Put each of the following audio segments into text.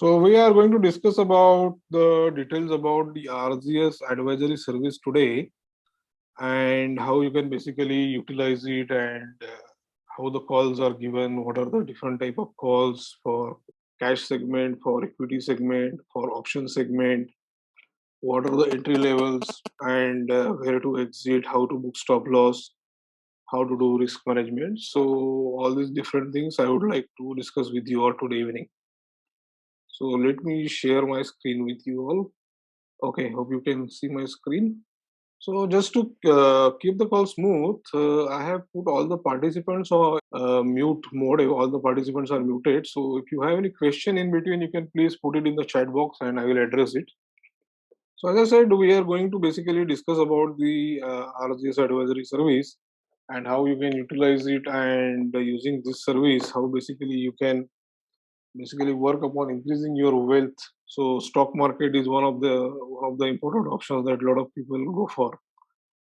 So we are going to discuss about the details about the RGS advisory service today and how you can basically utilize it and how the calls are given, what are the different type of calls for cash segment, for equity segment, for option segment, what are the entry levels and where to exit, how to book stop loss, how to do risk management. So all these different things I would like to discuss with you all today evening. So let me share my screen with you all. Okay, hope you can see my screen. So just to keep the call smooth, I have put all the participants on mute mode. All the participants are muted. So if you have any question in between, you can please put it in the chat box and I will address it. So as I said, we are going to basically discuss about the RGS advisory service and how you can utilize it, and using this service, how basically you can basically work upon increasing your wealth. So stock market is one of the important options that a lot of people go for.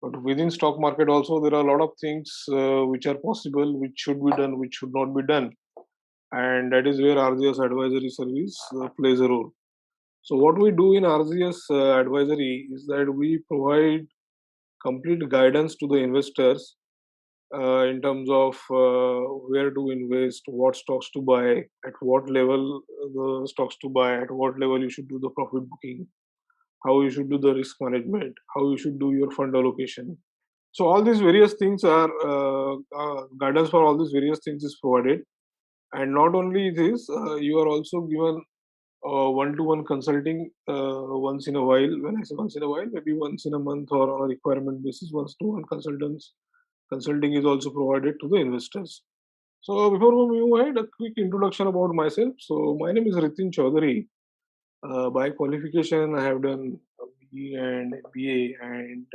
But within stock market also there are a lot of things which are possible, which should be done, which should not be done, and that is where RGS advisory service plays a role. So what we do in RGS advisory is that we provide complete guidance to the investors in terms of where to invest, what stocks to buy, at what level the stocks to buy, at what level you should do the profit booking, how you should do the risk management, how you should do your fund allocation. So all these various things are guidance for all these various things is provided, and not only this, you are also given one-to-one consulting once in a while. When I say once in a while, maybe once in a month or on a requirement basis, once-to-one consultants consulting is also provided to the investors. So before we move ahead, a quick introduction about myself. So my name is Ritin Chaudhary. By qualification, I have done a BE and MBA, and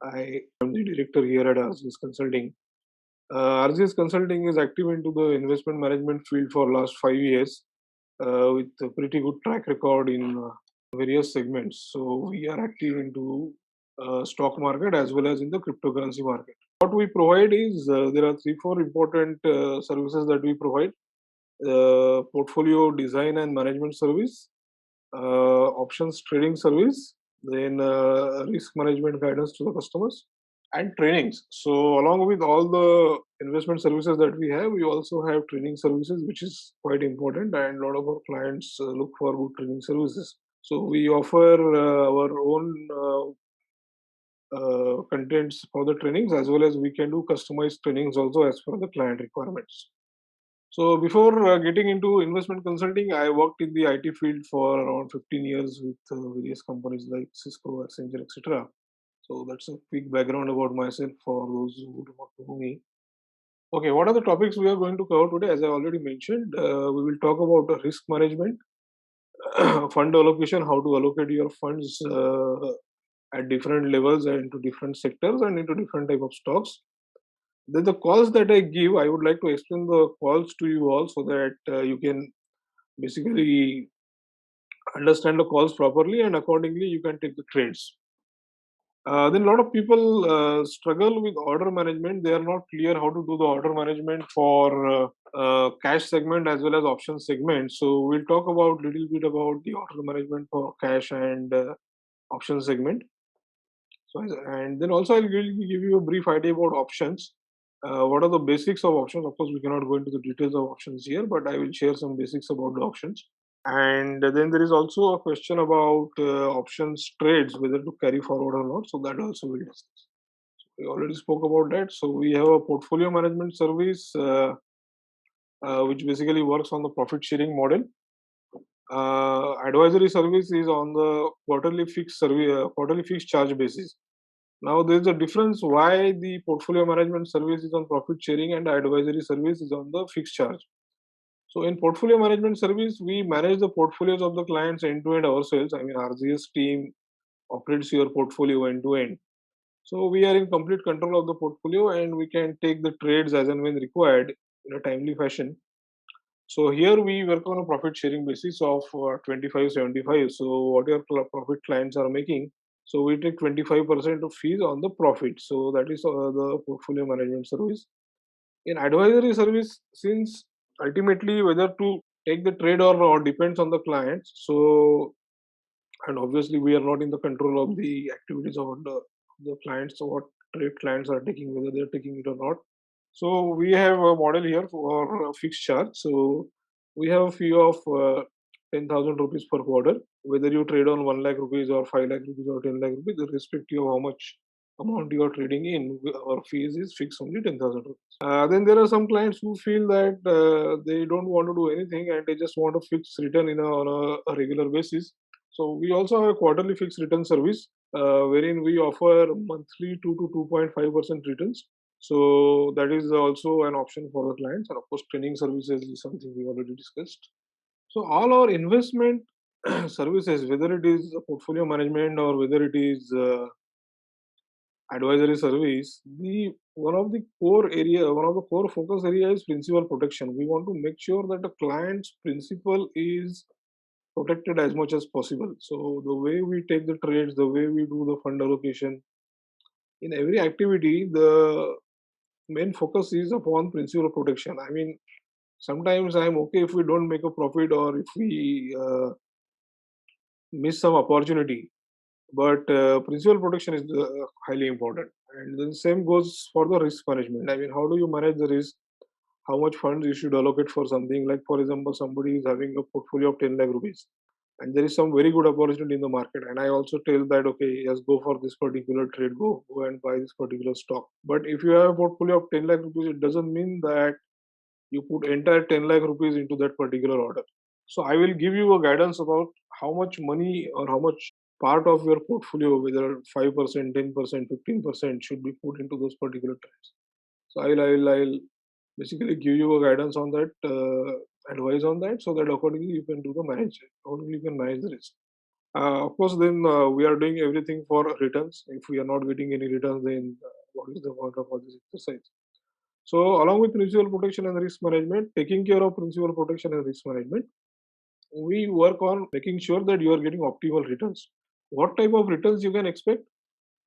I am the director here at RGS Consulting. RGS Consulting is active into the investment management field for last 5 years, with a pretty good track record in various segments. So we are active into stock market as well as in the cryptocurrency market. What we provide is there are three, four important services that we provide: portfolio design and management service, options trading service, then risk management guidance to the customers, and trainings. So along with all the investment services that we have, we also have training services, which is quite important, and a lot of our clients look for good training services. So we offer our own contents for the trainings, as well as we can do customized trainings also as per the client requirements. So before getting into investment consulting, I worked in the IT field for around 15 years with various companies like Cisco, Accenture, etc. So that's a quick background about myself for those who do not know me. Okay, what are the topics we are going to cover today? As I already mentioned, we will talk about risk management, fund allocation, how to allocate your funds at different levels and into different sectors and into different type of stocks. Then the calls that I give, I would like to explain the calls to you all so that you can basically understand the calls properly, and accordingly you can take the trades. Then a lot of people struggle with order management. They are not clear how to do the order management for cash segment as well as option segment. So we'll talk about little bit about the order management for cash and option segment. So and then also I'll give you a brief idea about options. What are the basics of options? Of course, we cannot go into the details of options here, but I will share some basics about the options. And then there is also a question about options trades, whether to carry forward or not. So that also we'll discuss. We already spoke about that. So we have a portfolio management service, which basically works on the profit sharing model. Advisory service is on the quarterly fixed charge basis. Now there is a difference why the portfolio management service is on profit sharing and advisory service is on the fixed charge. So in portfolio management service, we manage the portfolios of the clients end to end ourselves. I mean, RGS team operates your portfolio end to end. So we are in complete control of the portfolio and we can take the trades as and when required in a timely fashion. So here we work on a profit sharing basis of 25-75. So what your profit clients are making, so we take 25% of fees on the profit. So that is the portfolio management service. In advisory service, since ultimately whether to take the trade or depends on the client. So, and obviously we are not in the control of the activities of the clients. So what trade clients are taking, whether they're taking it or not. So we have a model here for a fixed charge. So we have a fee of 10,000 rupees per quarter, whether you trade on 1 lakh rupees or 5 lakh rupees or 10 lakh rupees, irrespective of how much amount you are trading in, our fees is fixed only 10,000 rupees. Then there are some clients who feel that they don't want to do anything and they just want a fixed return on a regular basis. So we also have a quarterly fixed return service, wherein we offer monthly 2 to 2.5% returns. So that is also an option for the clients. And of course, training services is something we already discussed. So all our investment services, whether it is portfolio management or whether it is advisory service, the one of the core focus area is principal protection. We want to make sure that the client's principal is protected as much as possible. So the way we take the trades, the way we do the fund allocation, in every activity, the main focus is upon principal protection. I mean, sometimes I'm okay if we don't make a profit or if we miss some opportunity, but principal protection is highly important. And the same goes for the risk management. I mean, how do you manage the risk? How much funds you should allocate for something? Like, for example, somebody is having a portfolio of 10 lakh rupees and there is some very good opportunity in the market, and I also tell that, okay, yes, go for this particular trade, go and buy this particular stock. But if you have a portfolio of 10 lakh rupees, it doesn't mean that you put entire 10 lakh rupees into that particular order. So I will give you a guidance about how much money or how much part of your portfolio, whether 5%, 10%, 15% should be put into those particular trades. So I'll basically give you a guidance on that, advice on that, so that accordingly you can do the manage, accordingly you can manage the risk. Of course, then we are doing everything for returns. If we are not getting any returns, then what is the point of all this exercise? So, along with principal protection and risk management, taking care of principal protection and risk management, we work on making sure that you are getting optimal returns. What type of returns you can expect?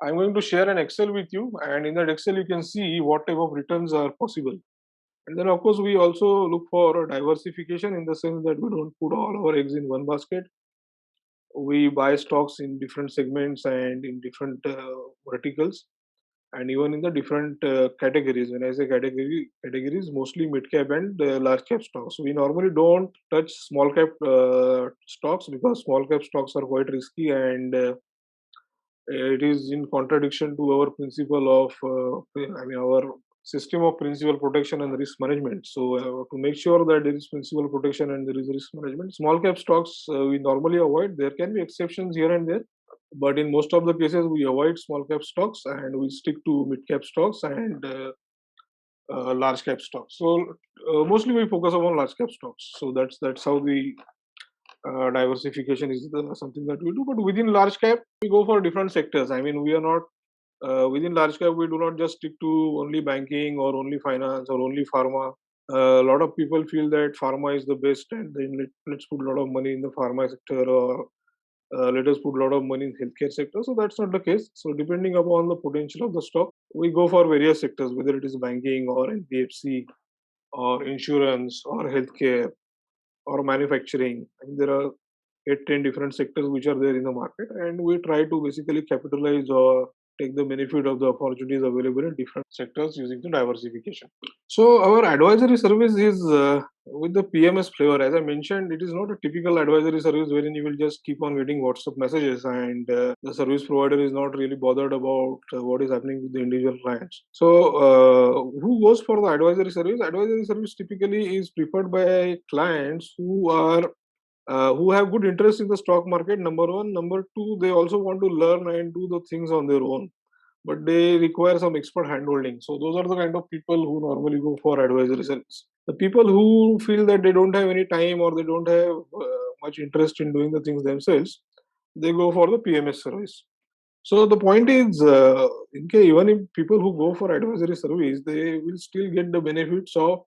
I'm going to share an Excel with you, and in that Excel, you can see what type of returns are possible. And then, of course, we also look for diversification in the sense that we don't put all our eggs in one basket. We buy stocks in different segments and in different verticals, and even in the different categories. When I say categories, mostly mid cap and large cap stocks. We normally don't touch small cap stocks because small cap stocks are quite risky, and it is in contradiction to our principle of, our system of principal protection and risk management. So to make sure that there is principal protection and there is risk management, small cap stocks we normally avoid. There can be exceptions here and there, but in most of the cases we avoid small cap stocks and we stick to mid cap stocks and large cap stocks. So mostly we focus on large cap stocks. So that's how the diversification is something that we do. But within large cap, we go for different sectors. I mean, we are not within large cap. We do not just stick to only banking or only finance or only pharma. A lot of people feel that pharma is the best, and then let's put a lot of money in the pharma sector, or let us put a lot of money in healthcare sector. So that's not the case. So depending upon the potential of the stock, we go for various sectors, whether it is banking or NBFC or insurance or healthcare or manufacturing. I mean, there are 8, 10 different sectors which are there in the market, and we try to basically capitalize or take the benefit of the opportunities available in different sectors using the diversification. So our advisory service is with the PMS flavor. As I mentioned, it is not a typical advisory service wherein you will just keep on getting WhatsApp messages and the service provider is not really bothered about what is happening with the individual clients. So who goes for the advisory service? Advisory service typically is preferred by clients who have good interest in the stock market. Number one. Number two, they also want to learn and do the things on their own, but they require some expert handholding. So those are the kind of people who normally go for advisory service. The people who feel that they don't have any time or they don't have much interest in doing the things themselves, they go for the PMS service. So the point is, in case even if people who go for advisory service, they will still get the benefits of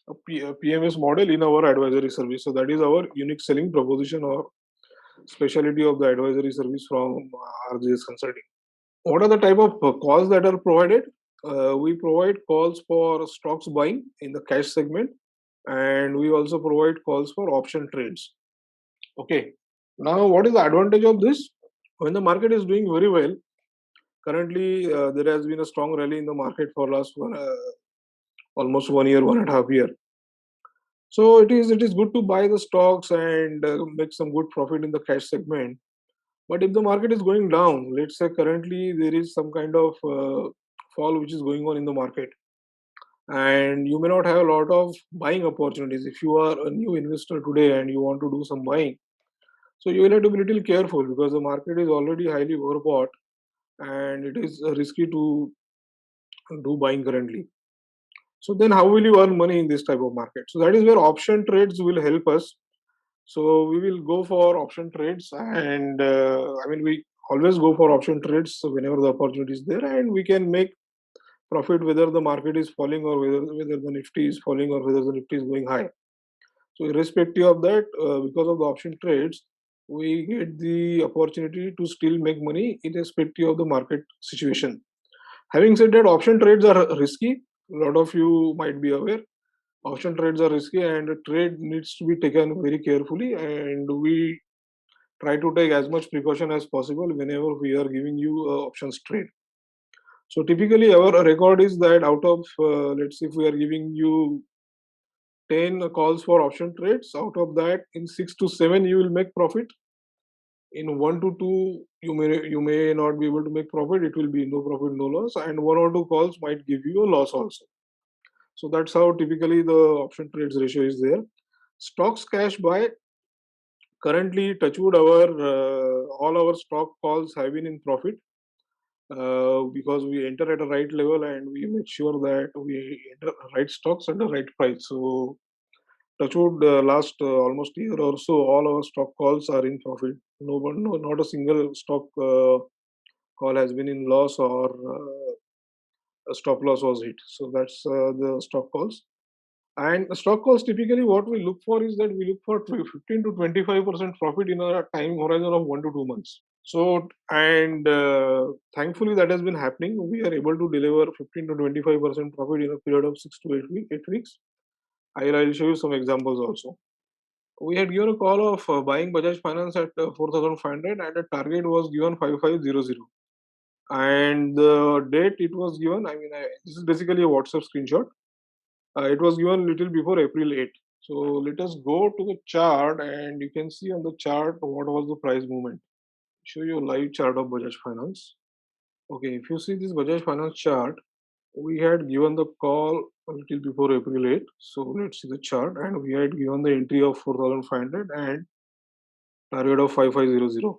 a PMS model in our advisory service. So that is our unique selling proposition or specialty of the advisory service from RGS Consulting. What are the type of calls that are provided? We provide calls for stocks buying in the cash segment, and we also provide calls for option trades. Okay. Now, what is the advantage of this? When the market is doing very well, currently there has been a strong rally in the market for last almost 1 year, 1.5 year. So it is good to buy the stocks and make some good profit in the cash segment. But if the market is going down, let's say currently there is some kind of fall which is going on in the market, and you may not have a lot of buying opportunities. If you are a new investor today and you want to do some buying, so you will have to be little careful because the market is already highly overbought and it is risky to do buying currently. So then how will you earn money in this type of market? So that is where option trades will help us. So we will go for option trades, and we always go for option trades whenever the opportunity is there, and we can make profit whether the market is falling or whether the Nifty is falling or whether the Nifty is going high. So irrespective of that, because of the option trades, we get the opportunity to still make money irrespective of the market situation. Having said that, option trades are risky. A lot of you might be aware. Option trades are risky and a trade needs to be taken very carefully, and we try to take as much precaution as possible whenever we are giving you options trade. So typically our record is that out of let's say if we are giving you 10 calls for option trades, out of that in 6 to 7 you will make profit. In 1 to 2 you may not be able to make profit. It will be no profit no loss, and 1 or 2 calls might give you a loss also. So that's how typically the option trades ratio is there. Stocks cash buy, currently touchwood our all our stock calls have been in profit because we enter at a right level and we make sure that we enter right stocks at the right price. So touchwood last almost year or so, all our stock calls are in profit. No, not a single stock call has been in loss or a stop loss was hit. So that's the stock calls. And the stock calls typically what we look for is that we look for 15 to 25% profit in a time horizon of 1 to 2 months. So, and thankfully that has been happening. We are able to deliver 15 to 25% profit in a period of 6 to 8 weeks. I'll show you some examples also. We had given a call of buying Bajaj Finance at 4,500 and a target was given 5500. And the date it was given, this is basically a WhatsApp screenshot. It was given little before April 8. So let us go to the chart and you can see on the chart what was the price movement. Show you a live chart of Bajaj Finance. Okay, if you see this Bajaj Finance chart, we had given the call a little before April 8. So let's see the chart, and we had given the entry of 4,500 and target of 5500.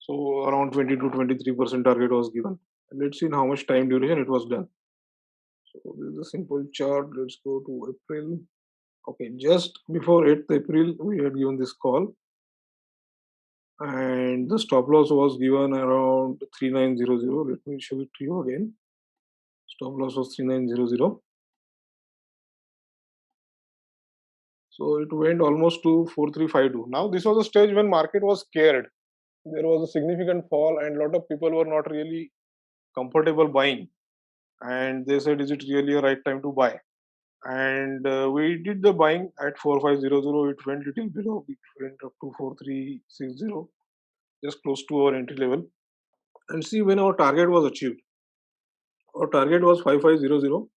So around 20 to 23% target was given. And let's see in how much time duration it was done. So this is a simple chart. Let's go to April. Okay, just before 8th April, we had given this call, and the stop loss was given around 3900. Let me show it to you again. Stop loss was 3900. So it went almost to 4352. Now this was a stage when market was scared. There was a significant fall and a lot of people were not really comfortable buying. And they said, is it really a right time to buy? And we did the buying at 4500. It went little below. It went up to 4360, just close to our entry level. And see, when our target was achieved, our target was 5500.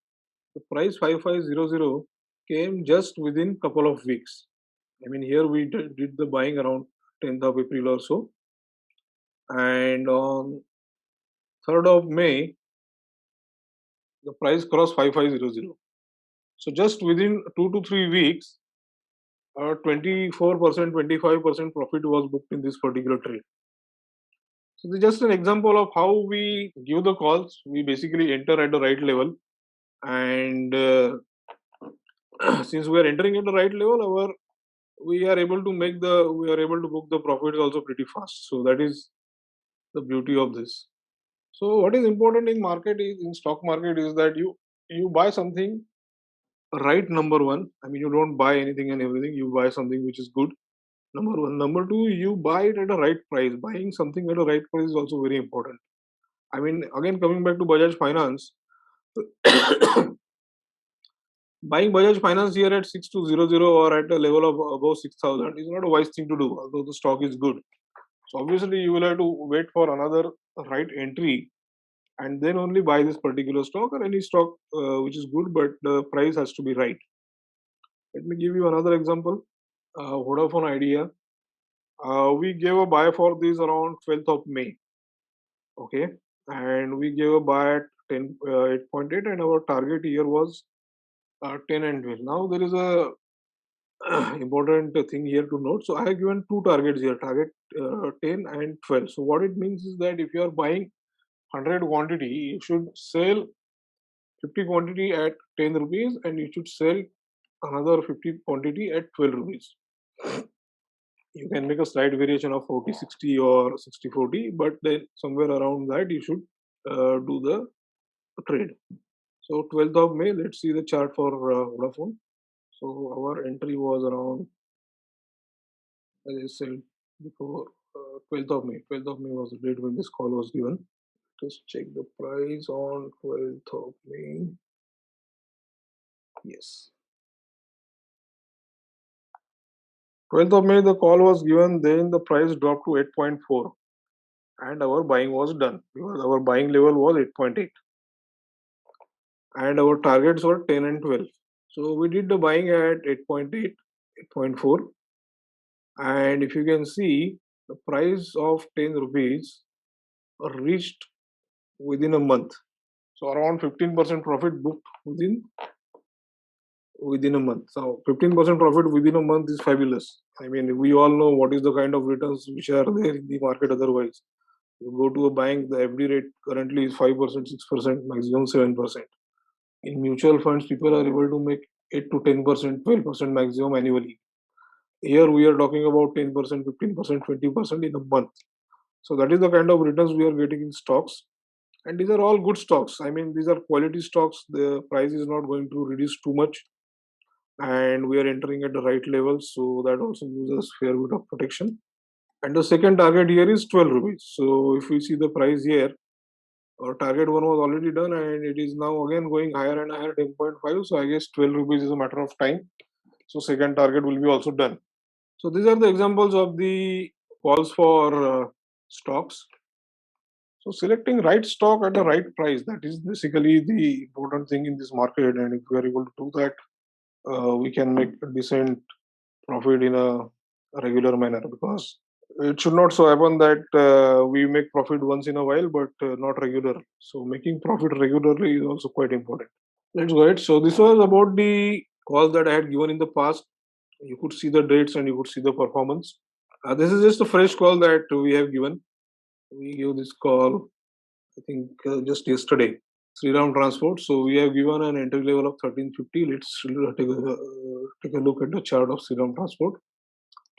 The price 5500 came just within couple of weeks. Here we did the buying around 10th of April or so, and on 3rd of May, the price crossed 5500. So just within 2 to 3 weeks, 24%, 25% profit was booked in this particular trade. So this is just an example of how we give the calls. We basically enter at the right level, and since we are entering at the right level, we are able to book the profits also pretty fast. So that is the beauty of this. So what is important in stock market is that you buy something right, number one. You don't buy anything and everything. You buy something which is good. Number one. Number two, you buy it at a right price. Buying something at a right price is also very important. Again, coming back to Bajaj Finance, Buying Bajaj Finance here at 6200 or at a level of above 6000 is not a wise thing to do, although the stock is good. So obviously you will have to wait for another right entry and then only buy this particular stock or any stock which is good, but the price has to be right. Let me give you another example. Vodafone Idea. We gave a buy for this around 12th of May. Okay, and we gave a buy at 8.8, and our target here was 10 and 12. Now there is a important thing here to note. So I have given two targets here, target 10 and 12. So what it means is that if you are buying 100 quantity, you should sell 50 quantity at 10 rupees and you should sell another 50 quantity at 12 rupees. You can make a slight variation of 40-60 or 60-40, but then somewhere around that you should do the trade. So 12th of May, let's see the chart for Vodafone. So our entry was around, as I said before, 12th of May. 12th of May was the date when this call was given. Just check the price on 12th of May. Yes. 12th of May, the call was given, then the price dropped to 8.4 and our buying was done because our buying level was 8.8 and our targets were 10 and 12. So we did the buying at 8.8, 8.4, and if you can see, the price of 10 rupees reached within a month. So around 15% profit booked within a month. So 15% profit within a month is fabulous. I mean, we all know what is the kind of returns which are there in the market otherwise. You go to a bank, the FD rate currently is 5%, 6%, maximum 7%. In mutual funds, people are able to make 8 to 10%, 12% maximum annually. Here we are talking about 10%, 15%, 20% in a month. So that is the kind of returns we are getting in stocks. And these are all good stocks. I mean, these are quality stocks. The price is not going to reduce too much. And we are entering at the right level. So that also gives us fair bit of protection. And the second target here is 12 rupees. So if we see the price here, our target one was already done and it is now again going higher and higher, 10.5. So I guess 12 rupees is a matter of time. So second target will be also done. So these are the examples of the calls for stocks. So selecting right stock at the right price, that is basically the important thing in this market. And if we are able to do that, we can make a decent profit in a regular manner, because it should not so happen that we make profit once in a while but not regular. So making profit regularly is also quite important. Let's go ahead. So this was about the calls that I had given in the past. You could see the dates and you could see the performance. This is just a fresh call that we have given. We gave this call, I think, just yesterday. Sriram Transport. So we have given an entry level of 1350. Let's take a look at the chart of Sriram Transport.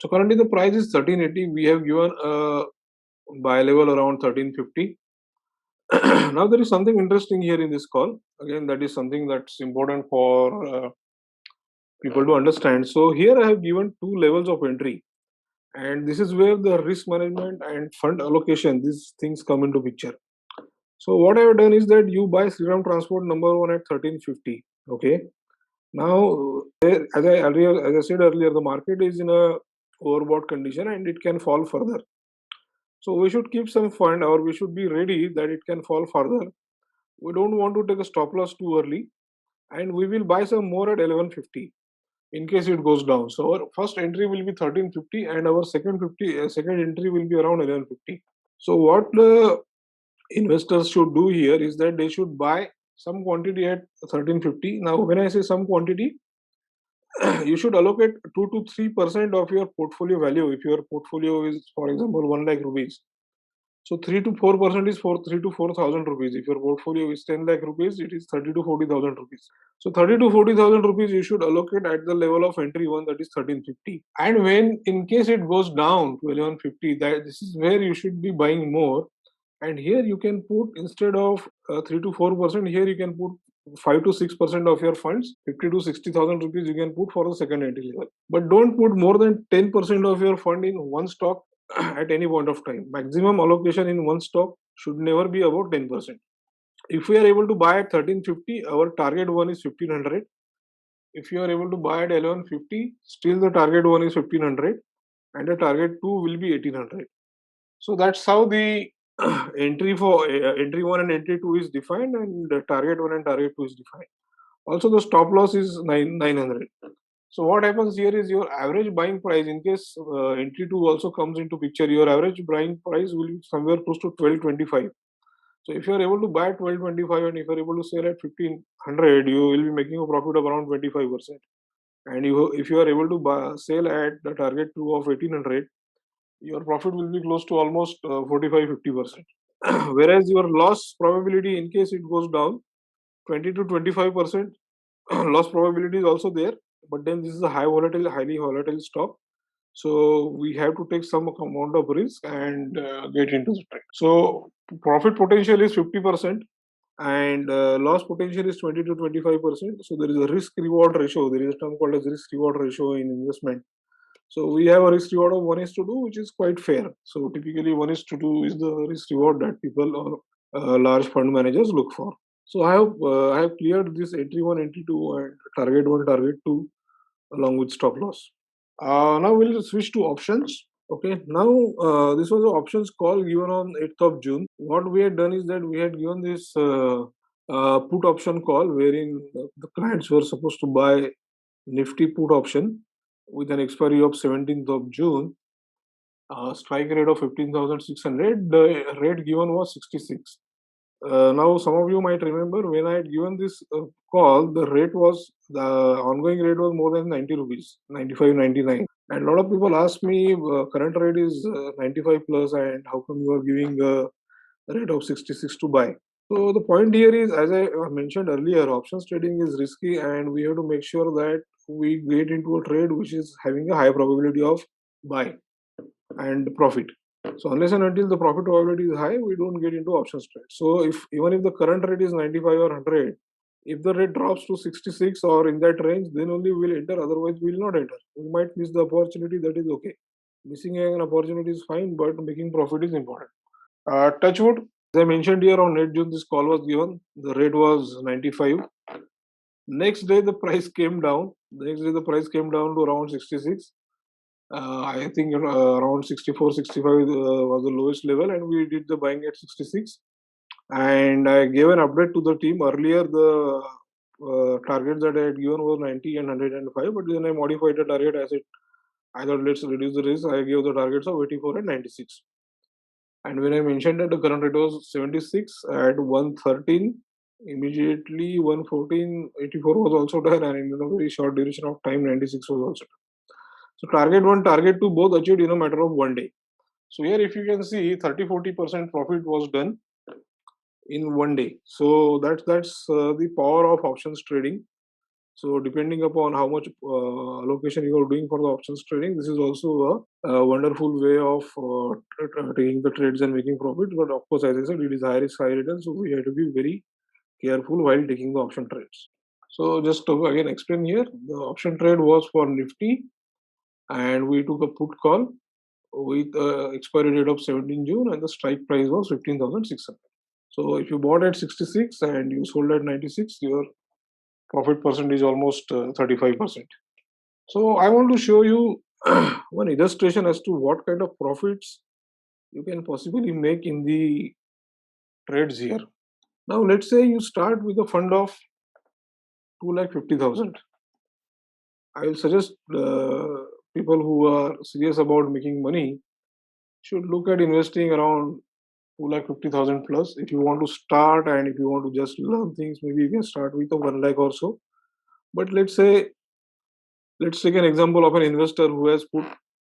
So currently the price is 1380. We have given a buy level around 1350. Now there is something interesting here in this call. Again, that is something that's important for people to understand. So here I have given two levels of entry, and this is where the risk management and fund allocation, these things come into picture. So what I have done is that you buy Sriram Transport number one at 1350. Okay. Now, as I said earlier, the market is in a overbought condition and it can fall further. So we should keep some fund, or we should be ready that it can fall further. We don't want to take a stop loss too early, and we will buy some more at 1150 in case it goes down. So our first entry will be 1350 and our second entry will be around 1150. So what the investors should do here is that they should buy some quantity at 1350. Now when I say some quantity, you should allocate 2 to 3% of your portfolio value. If your portfolio is, for example, 1 lakh rupees, so 3 to 4% is for 3 to 4,000 rupees. If your portfolio is 10 lakh rupees, it is 30 to 40,000 rupees. So 30 to 40,000 rupees you should allocate at the level of entry one, that is 1350. And when in case it goes down to 1150, that this is where you should be buying more. And here you can put, instead of 3 to 4%, here you can put 5 to 6% of your funds, 50 to 60,000 rupees you can put for the second entry level. But don't put more than 10% of your fund in one stock at any point of time. Maximum allocation in one stock should never be about 10%. If we are able to buy at 1350, our target one is 1500. If you are able to buy at 1150, still the target one is 1500 and the target two will be 1800. So that's how the entry for entry one and entry two is defined, and the target one and target two is defined. Also, the stop loss is 900. So what happens here is your average buying price, in case entry two also comes into picture, your average buying price will be somewhere close to 1225. So if you are able to buy at 1225 and if you are able to sell at 1500, you will be making a profit of around 25%. And if you are able to sell at the target two of 1800, your profit will be close to almost 45-50%. Whereas your loss probability, in case it goes down 20 to 25%, loss probability is also there. But then this is a highly volatile stock. So we have to take some amount of risk and get into the trade. So profit potential is 50% and loss potential is 20 to 25%. So there is a risk reward ratio. There is a term called as risk reward ratio in investment. So we have a risk reward of 1:2, which is quite fair. So typically 1:2 is the risk reward that people or large fund managers look for. So I have cleared this entry one, entry two, and target one, target two, along with stop loss. Now we'll switch to options. Okay. Now this was an options call given on 8th of June. What we had done is that we had given this put option call wherein the clients were supposed to buy Nifty put option with an expiry of 17th of June, strike rate of 15,600. The rate given was 66. Now, some of you might remember when I had given this call, the ongoing rate was more than 90 rupees, 95, 99. And a lot of people ask me, current rate is 95 plus, and how come you are giving a rate of 66 to buy? So the point here is, as I mentioned earlier, options trading is risky, and we have to make sure that we get into a trade which is having a high probability of buy and profit. So unless and until the profit probability is high, we don't get into options trade. So if even if the current rate is 95 or 100, if the rate drops to 66 or in that range, then only we will enter. Otherwise, we will not enter. We might miss the opportunity. That is okay. Missing an opportunity is fine, but making profit is important. Touch wood. As I mentioned here on 8 June, this call was given. The rate was 95. Next day, the price came down. The next day, the price came down to around 66. I think around 64, 65 was the lowest level, and we did the buying at 66. And I gave an update to the team earlier. The targets that I had given were 90 and 105, but then I modified the target. I thought let's reduce the risk. I gave the targets of 84 and 96. And when I mentioned that the current rate was 76 at 113, immediately 114, 84 was also done, and in a very short duration of time, 96 was also done. So target one, target two both achieved in a matter of one day. So here if you can see 30-40% profit was done in one day. So that's the power of options trading. So depending upon how much allocation you are doing for the options trading, this is also a wonderful way of taking the trades and making profit. But of course, as I said, it is high risk, high return. So we have to be very careful while taking the option trades. So just to again explain here, the option trade was for Nifty, and we took a put call with expiry date of 17 June, and the strike price was 15,600. So if you bought at 66 and you sold at 96, your profit percentage almost 35%. So I want to show you one illustration as to what kind of profits you can possibly make in the trades here. Now let's say you start with a fund of 2,50,000. I will suggest people who are serious about making money should look at investing around 2,50,000 plus. If you want to start and if you want to just learn things, maybe you can start with a 1 lakh or so. But let's take an example of an investor who has put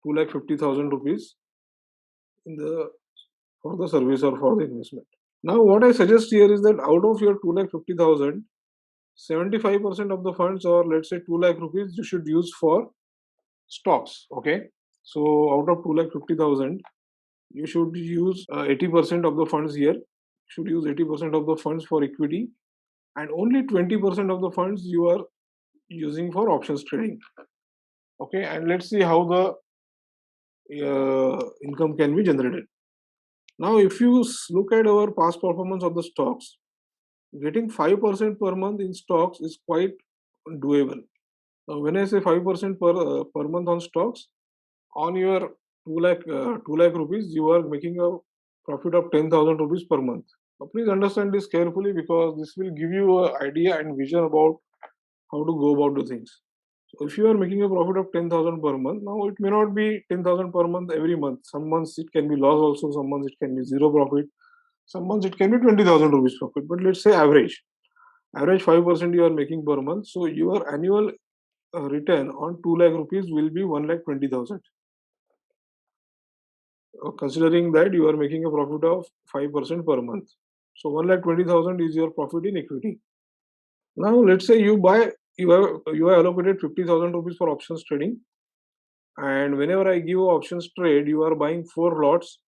2,50,000 rupees in the for the service or for the investment. Now, what I suggest here is that out of your 2,50,000, 75% of the funds, or let's say 2 lakh rupees, you should use for stocks. Okay, so out of 2,50,000, you should use 80% of the funds here. You should use 80% of the funds for equity, and only 20% of the funds you are using for options trading. Okay, and let's see how the income can be generated. Now, if you look at our past performance of the stocks, getting 5% per month in stocks is quite doable. When I say 5% per month on stocks, on your 2 lakh rupees, you are making a profit of 10,000 rupees per month. Now, please understand this carefully because this will give you an idea and vision about how to go about the things. So if you are making a profit of 10,000 per month, now it may not be 10,000 per month every month. Some months it can be loss also, some months it can be zero profit, some months it can be 20,000 rupees profit. But let's say average 5% you are making per month. So your annual return on 2 lakh rupees will be 1 lakh 20,000. Considering that you are making a profit of 5% per month. So 1 lakh 20,000 is your profit in equity. Now let's say you have allocated 50,000 rupees for options trading, and whenever I give options trade, you are buying 4 lots.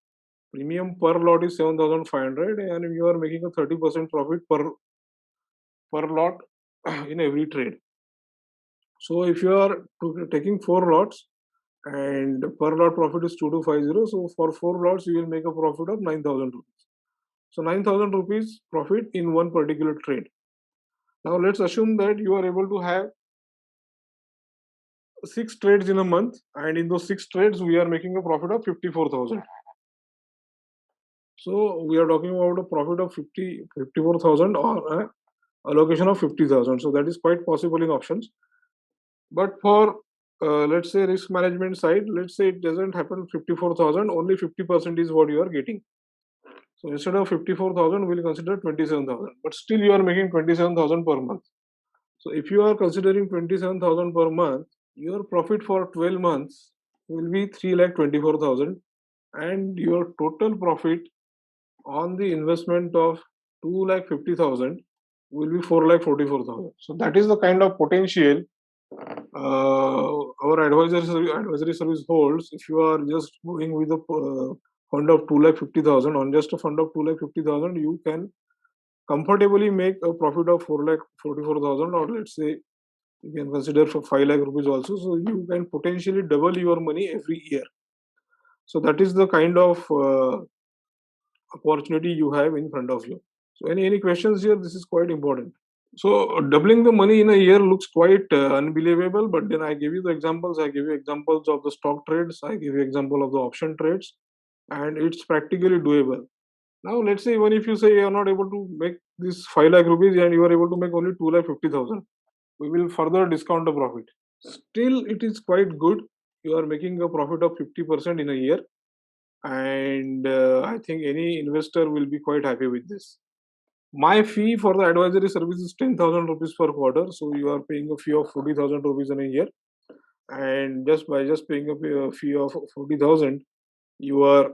Premium per lot is 7,500, and you are making a 30% profit per lot in every trade. So if you are taking 4 lots and per lot profit is 2250, so for 4 lots you will make a profit of 9,000 rupees. So 9,000 rupees profit in one particular trade. Now let's assume that you are able to have 6 trades in a month, and in those 6 trades we are making a profit of 54,000. So we are talking about a profit of 54,000 or a allocation of 50,000. So that is quite possible in options. But for let's say risk management side, let's say it doesn't happen 54,000, only 50% is what you are getting. So instead of 54,000, we'll consider 27,000. But still you are making 27,000 per month. So if you are considering 27,000 per month, your profit for 12 months will be 3,24,000, and your total profit on the investment of 2,50,000 will be 4,44,000. So that is the kind of potential our advisory service holds. If you are just going with a fund of 2,50,000, on just a fund of 2,50,000, you can comfortably make a profit of 4,44,000, or let's say you can consider for 5 lakh rupees also. So you can potentially double your money every year. So that is the kind of opportunity you have in front of you. So any questions here? This is quite important. So doubling the money in a year looks quite unbelievable, but then I give you the examples. I give you examples of the stock trades. I give you example of the option trades, and it's practically doable. Now let's say even if you say you are not able to make this 5 lakh rupees and you are able to make only 2,50,000, we will further discount the profit. Still, it is quite good. You are making a profit of 50% in a year, and I think any investor will be quite happy with this. My fee for the advisory service is 10,000 rupees per quarter. So you are paying a fee of 40,000 rupees in a year. And just by paying a fee of 40,000, you are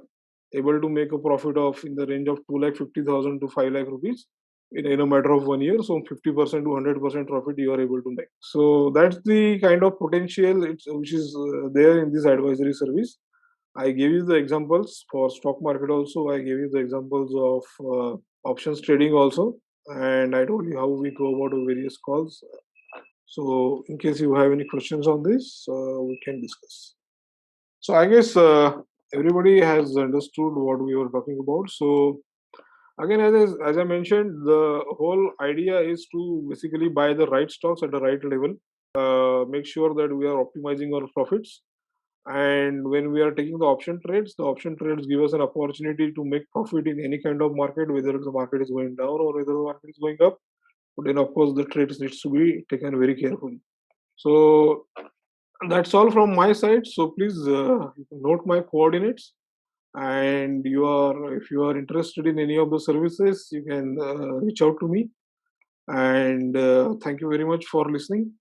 able to make a profit of in the range of 2,50,000 to 5 lakh rupees in a matter of 1 year. So 50% to 100% profit you are able to make. So that's the kind of potential which is there in this advisory service. I gave you the examples for stock market also. I gave you the examples of options trading also, and I told you how we go about the various calls. So in case you have any questions on this, we can discuss. So I guess everybody has understood what we were talking about. So again, as I mentioned, the whole idea is to basically buy the right stocks at the right level. Make sure that we are optimizing our profits, and when we are taking the option trades give us an opportunity to make profit in any kind of market, whether the market is going down or whether the market is going up. But then of course the trades needs to be taken very carefully. So that's all from my side. So please note my coordinates, and if you are interested in any of the services, you can reach out to me. And thank you very much for listening.